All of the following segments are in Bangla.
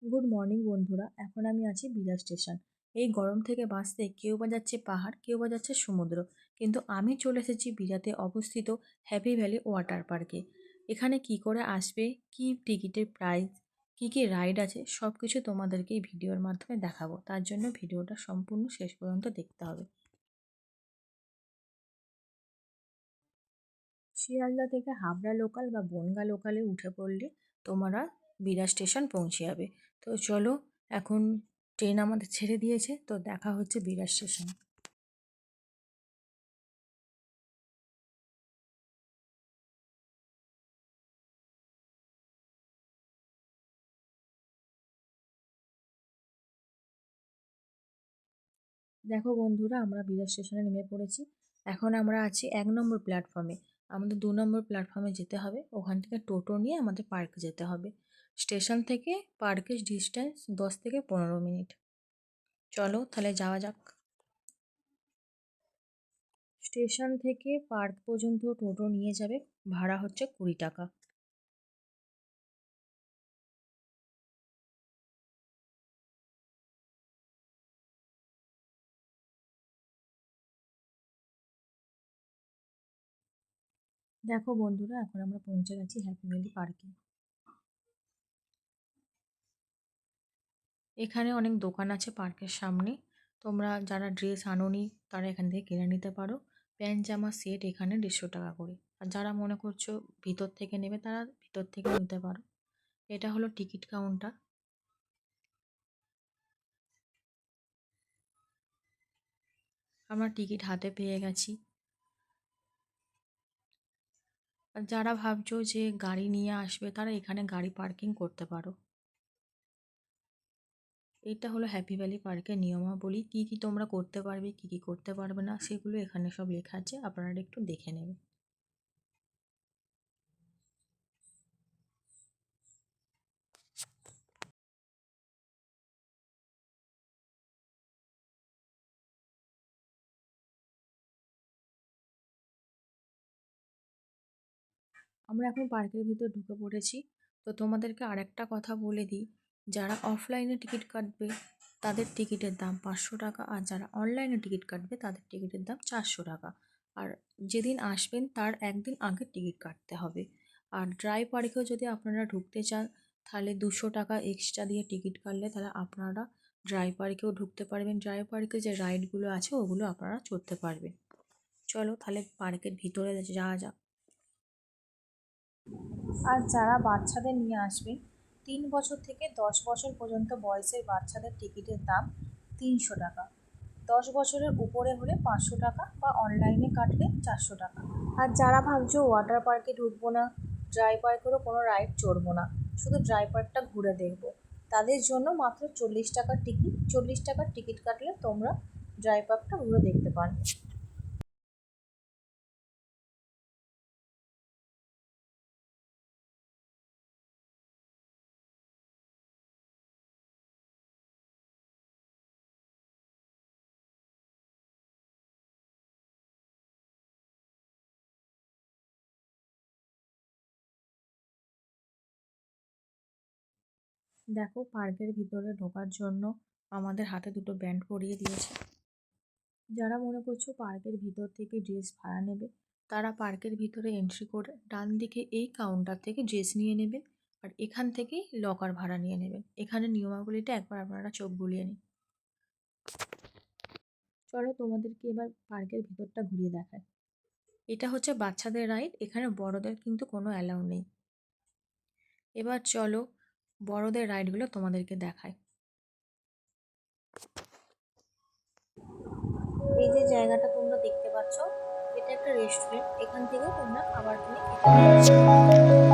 গুড মর্নিং বন্ধুরা, এখন আমি আছি বিরার স্টেশন। এই গরম থেকে বাঁচতে কেউ বা যাচ্ছে পাহাড়, কেউ বা যাচ্ছে সমুদ্র, কিন্তু আমি চলে এসেছি বিরাতে অবস্থিত হ্যাপি ভ্যালি ওয়াটার পার্কে। এখানে কি করে আসবে, কি টিকিটের প্রাইস, কি কি রাইড আছে, সব কিছু তোমাদেরকে এই ভিডিওর মাধ্যমে দেখাবো। তার জন্য ভিডিওটা সম্পূর্ণ শেষ পর্যন্ত দেখতে হবে। শিয়ালদা থেকে হাবড়া লোকাল বা বনগাঁ লোকালে উঠে পড়লে তোমরা বিরার স্টেশন পৌঁছে যাবে। তো চলো, এখন ট্রেন আমাদের ছেড়ে দিয়েছে, তো দেখা হচ্ছে বিরার স্টেশন। দেখো বন্ধুরা, আমরা বিরার স্টেশনে নেমে পড়েছি। এখন আমরা আছি 1 নম্বর প্ল্যাটফর্মে। আমাদের 2 নম্বর প্ল্যাটফর্মে যেতে হবে, ওখান থেকে টোটো নিয়ে আমাদের পার্কে যেতে হবে। স্টেশন থেকে পার্কের ডিস্টেন্স 10 থেকে 15 মিনিট। চলো তাহলে যাওয়া যাক। স্টেশন থেকে পার্ক পর্যন্ত টোটো নিয়ে যাবে, ভাড়া হচ্ছে 20 টাকা। দেখো বন্ধুরা, এখন আমরা পৌঁছে গেছি হ্যাপি ভ্যালি পার্কে। এখানে অনেক দোকান আছে পার্কের সামনে। তোমরা যারা ড্রেস আনোনি তারা এখান থেকে কিনে নিতে পারো। প্যান্ট জামা সেট এখানে 150 টাকা করে। আর যারা মনে করছো ভিতর থেকে নেবে তারা ভিতর থেকে নিতে পারো। এটা হলো টিকিট কাউন্টার। আমরা টিকিট হাতে পেয়ে গেছি। আর যারা ভাবছো যে গাড়ি নিয়ে আসবে তারা এখানে গাড়ি পার্কিং করতে পারো। এটা হলো হ্যাপি ভ্যালি পার্কের নিয়মাবলী। কী কী তোমরা করতে পারবে, কী কী করতে পারবে না, সেগুলো এখানে সব লেখা আছে, আপনারা একটু দেখে নেবে। আমরা এখন পার্কের ভিতর ঢুকে পড়েছি। তো তোমাদেরকে আরেকটা কথা বলে দিই, যারা অফলাইনে টিকিট কাটবে তাদের টিকিটের দাম 500 টাকা, আর যারা অনলাইনে টিকিট কাটবে তাদের টিকিটের দাম 400 টাকা। আর যেদিন আসবেন তার একদিন আগে টিকিট কাটতে হবে। আর ড্রাই পার্কেও যদি আপনারা ঢুকতে চান তাহলে 200 টাকা এক্সট্রা দিয়ে টিকিট কাটলে তাহলে আপনারা ড্রাই পার্কেও ঢুকতে পারবেন। ড্রাই পার্কে যে রাইডগুলো আছে ওগুলো আপনারা চড়তে পারবেন। চলো তাহলে পার্কের ভিতরে যাওয়া যাক। আর যারা বাচ্চাদের নিয়ে আসবেন, 3 বছর থেকে 10 বছর পর্যন্ত বয়সের বাচ্চাদের টিকিটের দাম 300 টাকা। 10 বছরের উপরে হলে 500 টাকা, বা অনলাইনে কাটলে 400 টাকা। আর যারা ভাবছো ওয়াটার পার্কে ঢুকবো না, ড্রাই পার্কেরও কোনো রাইড চড়বো না, শুধু ড্রাই পার্কটা ঘুরে দেখবো, তাদের জন্য মাত্র 40 টাকার টিকিট। 40 টাকার টিকিট কাটলে তোমরা ড্রাই পার্কটা ঘুরে দেখতে পারবে। দেখো, পার্কের ভিতরে ঢোকার জন্য আমাদের হাতে দুটো ব্যান্ড পরিয়ে দিয়েছে। যারা মনে করছো পার্কের ভিতর থেকে ড্রেস ভাড়া নেবে, তারা পার্কের ভিতরে এন্ট্রি করে ডান দিকে এই কাউন্টার থেকে ড্রেস নিয়ে নেবেন, আর এখান থেকেই লকার ভাড়া নিয়ে নেবেন। এখানে নিয়মাবলীটা একবার আপনারা চোখ বুলিয়ে নিন। চলো তোমাদেরকে এবার পার্কের ভিতরটা ঘুরিয়ে দেখায়। এটা হচ্ছে বাচ্চাদের রাইড, এখানে বড়দের কিন্তু কোনো অ্যালাউ নেই। এবার চলো বড়দের রাইডগুলো তোমাদেরকে দেখায়। এই যে জায়গাটা তোমরা দেখতে পাচ্ছ, এটা একটা রেস্টুরেন্ট। এখান থেকে তোমরা খাবার কিনে খেতে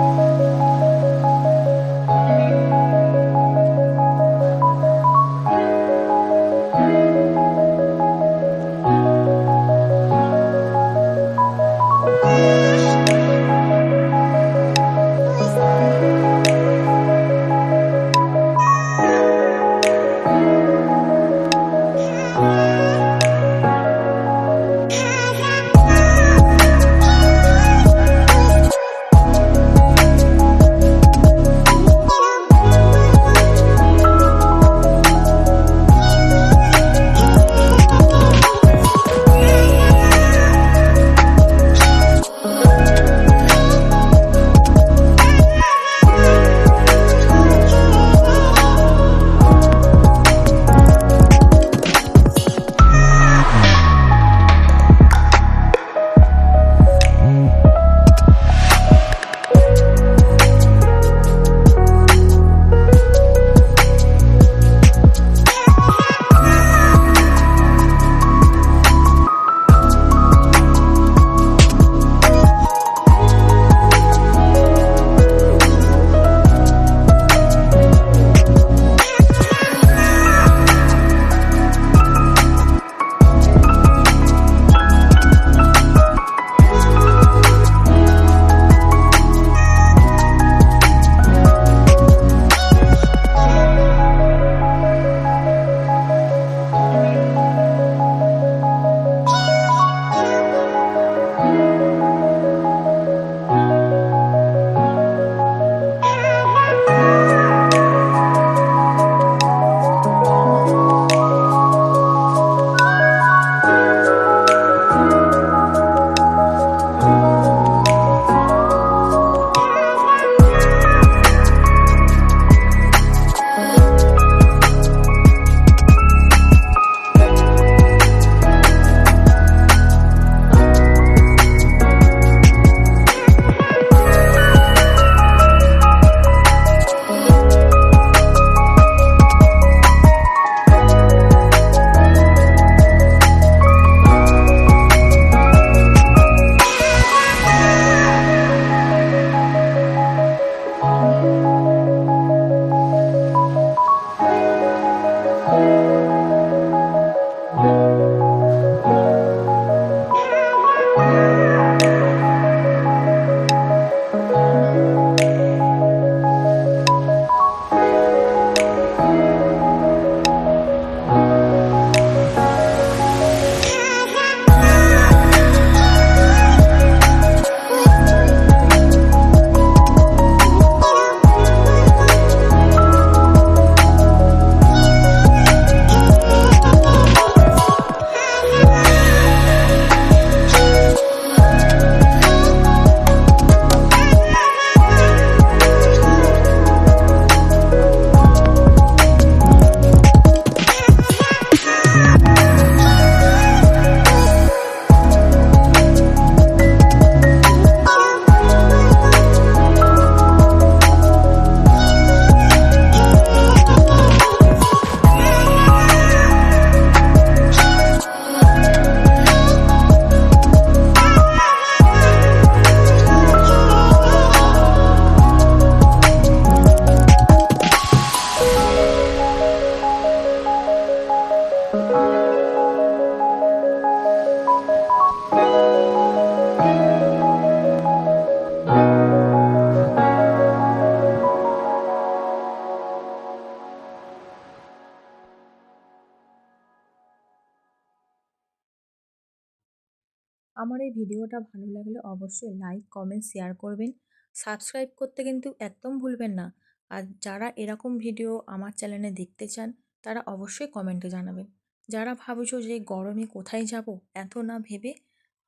ভিডিওটা ভালো লাগলে অবশ্যই লাইক, কমেন্ট, শেয়ার করবেন। সাবস্ক্রাইব করতে কিন্তু একদম ভুলবেন না। আর যারা এরকম ভিডিও আমার চ্যানেলে দেখতে চান তারা অবশ্যই কমেন্টে জানাবেন। যারা ভাবছো যে গরমে কোথায় যাব, এত না ভেবে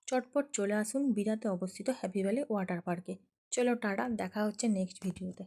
চটপট চলে আসুন বিরাতে অবস্থিত হ্যাপি ভ্যালি ওয়াটার পার্কে। চলো টাটা, দেখা হচ্ছে নেক্সট ভিডিওতে।